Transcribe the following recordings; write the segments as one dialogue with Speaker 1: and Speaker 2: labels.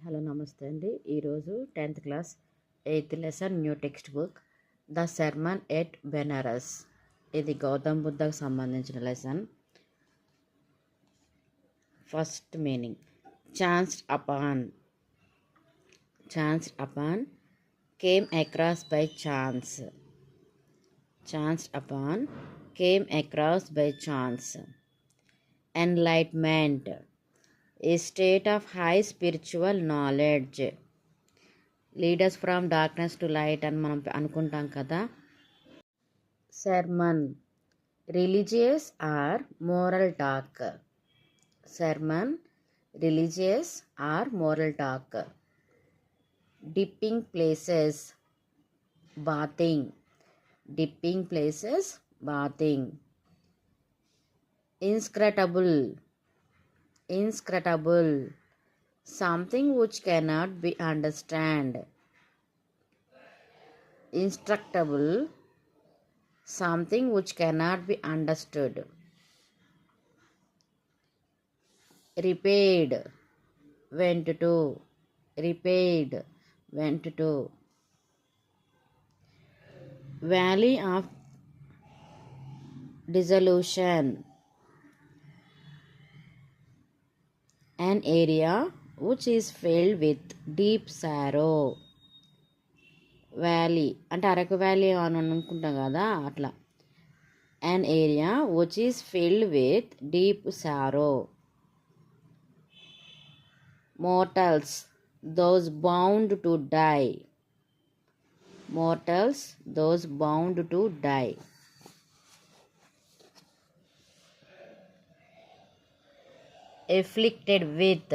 Speaker 1: Hello నమస్తే అండి. ఈరోజు 10th class 8th lesson new text book the sermon at Benares. ఇది గౌతమ్ బుద్ధకు సంబంధించిన lesson. First meaning chanced upon came across by chance. Enlightenment, a state of high spiritual knowledge. Lead us from darkness to light అని మనం అనుకుంటాం కదా. Sermon, religious or moral talk. Dipping places, bathing. Inscrutable, something which cannot be understood. Instructable, something which cannot be understood. Repaired, went to. Valley of dissolution, an area which is filled with deep sorrow. Valley అంటే Araku valley అని అనుకుంటాం కదా, అట్లా. an area which is filled with deep sorrow. Mortals, those bound to die. Afflicted with,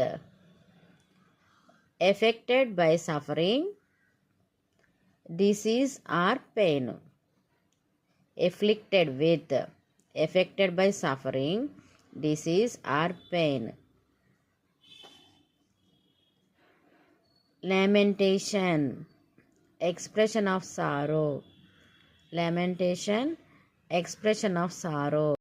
Speaker 1: affected by suffering, disease or pain. Afflicted with, affected by suffering, disease or pain. Lamentation, expression of sorrow.